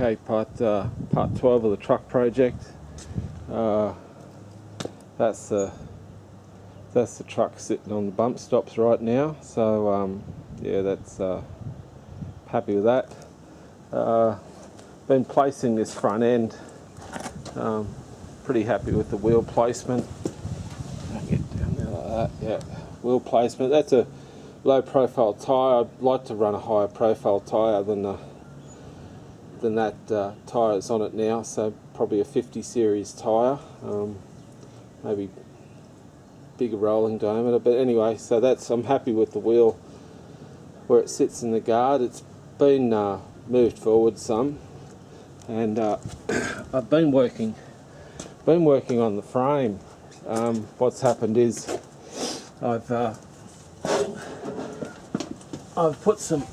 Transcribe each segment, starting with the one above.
Okay, part 12 of the truck project. That's the truck sitting on the bump stops right now. So yeah, that's happy with that. Been placing this front end. Pretty happy with the wheel placement. I'll get down there like that. Yeah, wheel placement. That's a low profile tyre. I'd like to run a higher profile tyre than that tyre that's on it now, so probably a 50 series tyre, maybe bigger rolling diameter, but anyway, so I'm happy with the wheel where it sits in the guard. It's been moved forward some, and I've been working on the frame. What's happened is I've put some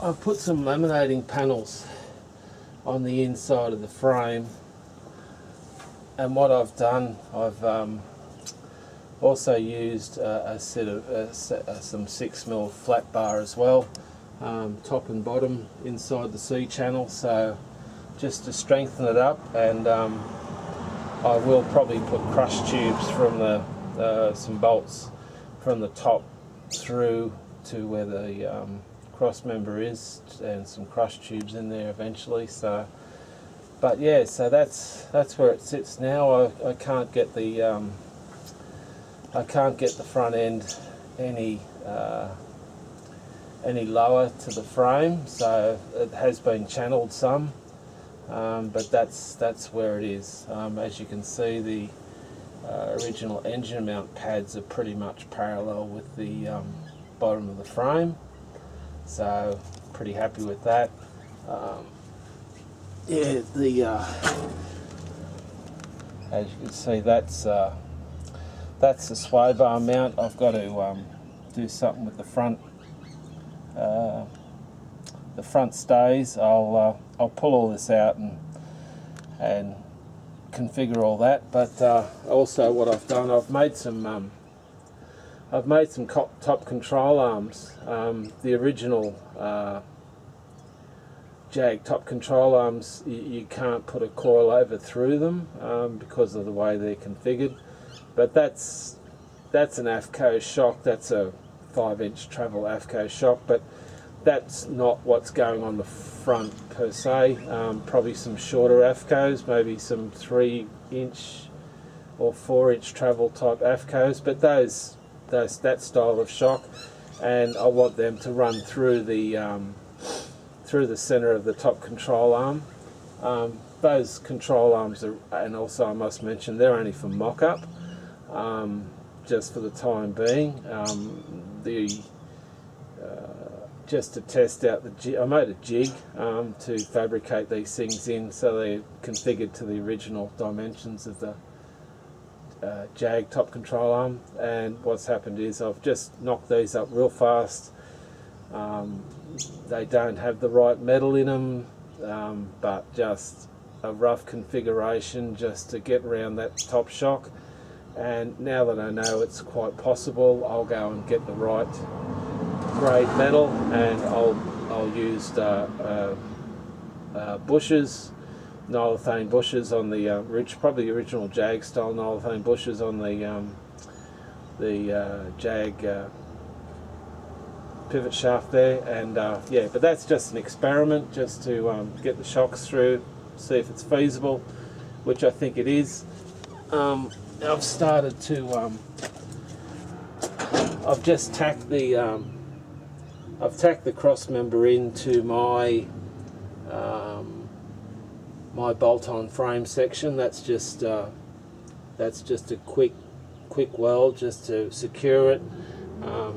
laminating panels on the inside of the frame, and what I've done, I've also used a set of some 6mm flat bar as well, top and bottom inside the C channel, so just to strengthen it up. And I will probably put crush tubes from some bolts from the top through to where the cross member is, and some crush tubes in there eventually. So, but yeah, so that's where it sits now. I can't get the front end any lower to the frame, so it has been channeled some, but that's where it is. As you can see, the original engine mount pads are pretty much parallel with the bottom of the frame, so pretty happy with that. Yeah, as you can see, that's the sway bar mount. I've got to do something with the front stays. I'll pull all this out and configure all that. But also, what I've done, I've made some top control arms. The original Jag top control arms, you can't put a coil over through them because of the way they're configured. But that's an AFCO shock. That's a 5-inch travel AFCO shock, but that's not what's going on the front per se. Probably some shorter AFCOs, maybe some 3-inch or 4-inch travel type AFCOs, but that style of shock, and I want them to run through the center of the top control arm. Those control arms are, and also I must mention, they're only for mock-up, just for the time being. Just to test out the jig, I made a jig to fabricate these things in, so they're configured to the original dimensions of the Jag top control arm. And what's happened is I've just knocked these up real fast. They don't have the right metal in them, but just a rough configuration just to get around that top shock. And now that I know it's quite possible, I'll go and get the right grade metal, and I'll use bushes, nylethane bushes on the probably the original Jag style nylethane bushes on the Jag pivot shaft there. And yeah, but that's just an experiment, just to get the shocks through, see if it's feasible, which I think it is. I've started to I've just tacked the cross member into my my bolt-on frame section. That's just a quick weld just to secure it.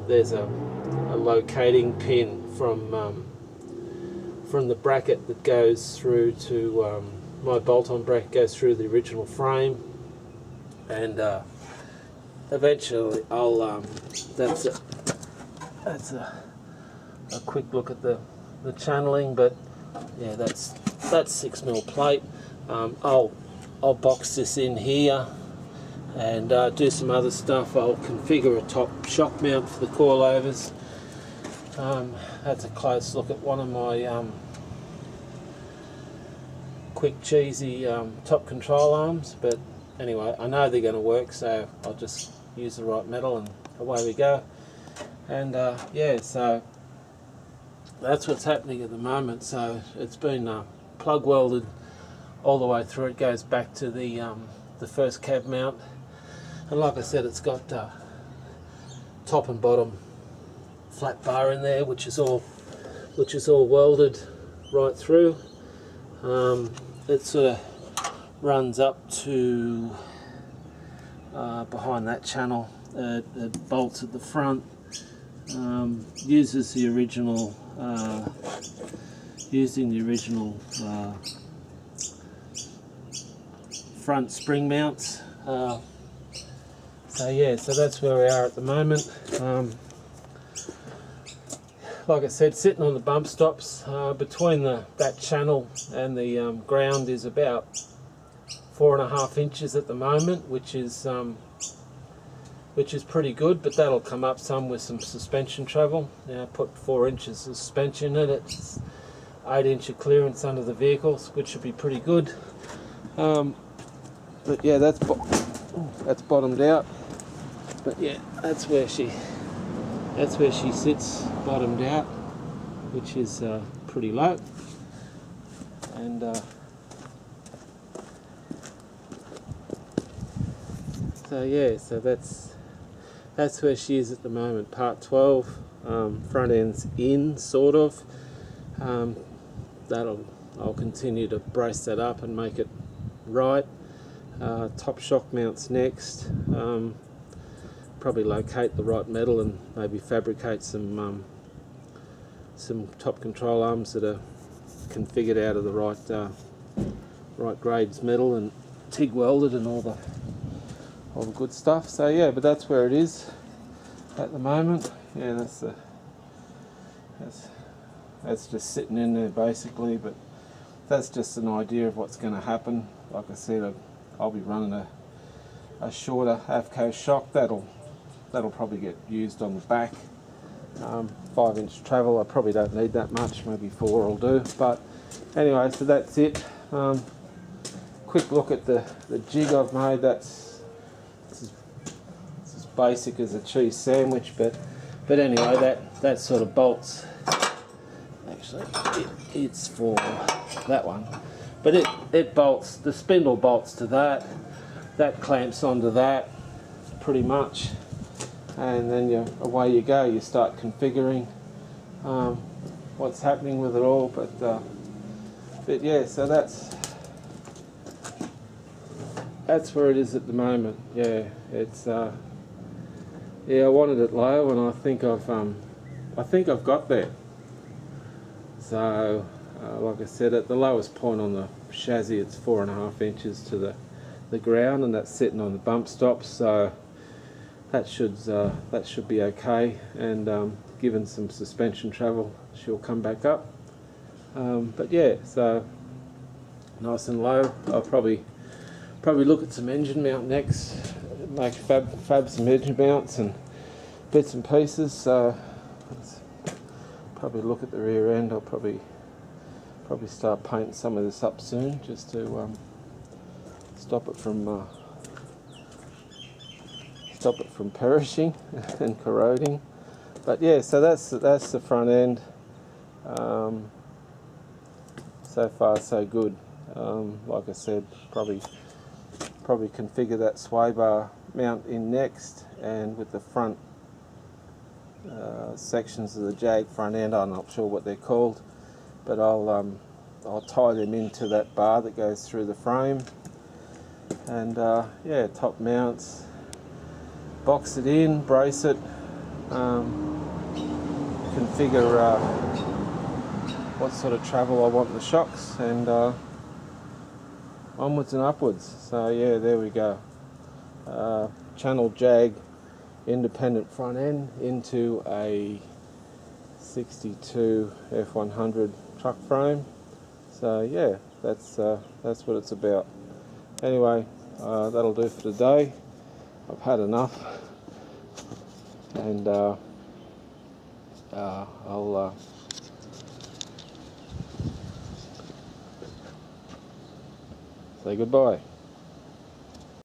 There's a locating pin from the bracket that goes through to my bolt-on bracket, goes through the original frame, and eventually I'll that's a quick look at the channeling. But yeah, that's 6mm plate. I'll box this in here and do some other stuff. I'll configure a top shock mount for the coilovers. That's a close look at one of my quick cheesy top control arms, but anyway, I know they're going to work, so I'll just use the right metal and away we go. And yeah, so that's what's happening at the moment. So it's been plug welded all the way through. It goes back to the first cab mount, and like I said, it's got top and bottom flat bar in there, which is all welded right through. It sort of runs up to behind that channel. It bolts at the front. Uses the original, using the original front spring mounts. So yeah, so that's where we are at the moment. Like I said, sitting on the bump stops, between that channel and the ground is about 4.5 inches at the moment, which is pretty good, but that'll come up some with some suspension travel. Now put 4 inches of suspension in it, it's 8 inch of clearance under the vehicles, which should be pretty good. But yeah, that's bottomed out. But yeah, that's where she sits, bottomed out, which is pretty low. And so yeah, so that's where she is at the moment. Part 12, front end's in, sort of. I'll continue to brace that up and make it right. Top shock mounts next. Probably locate the right metal and maybe fabricate some top control arms that are configured out of the right grades metal and TIG welded and all the good stuff. So yeah, but that's where it is at the moment. Yeah, that's just sitting in there basically, but that's just an idea of what's going to happen. Like I said, I'll be running a shorter AFCO shock that'll probably get used on the back. 5 inch travel, I probably don't need that much, maybe 4 will do. But anyway, so that's it. Quick look at the jig I've made. It's as basic as a cheese sandwich, but anyway, that sort of bolts. Actually, it's for that one, but it bolts. The spindle bolts to that. That clamps onto that, pretty much. And then away you go. You start configuring what's happening with it all. But yeah, so that's where it is at the moment. Yeah, it's yeah. I wanted it low, and I think I've got there. So like I said, at the lowest point on the chassis, it's 4.5 inches to the ground, and that's sitting on the bump stops. So that should be okay, and given some suspension travel, she'll come back up. But yeah, so nice and low. I'll probably look at some engine mount next, make fab some engine mounts and bits and pieces. So let's probably look at the rear end. I'll probably start painting some of this up soon, just to stop it from perishing and corroding. But yeah, so that's the front end. So far so good. Like I said, probably configure that sway bar mount in next, and with the front sections of the Jag front end, I'm not sure what they're called, but I'll tie them into that bar that goes through the frame. And yeah, top mounts, box it in, brace it, configure what sort of travel I want in the shocks, and onwards and upwards. So yeah, there we go. Channel Jag independent front end into a 62 F100 truck frame. So yeah, that's what it's about. Anyway, that'll do for today. I've had enough, and Say goodbye.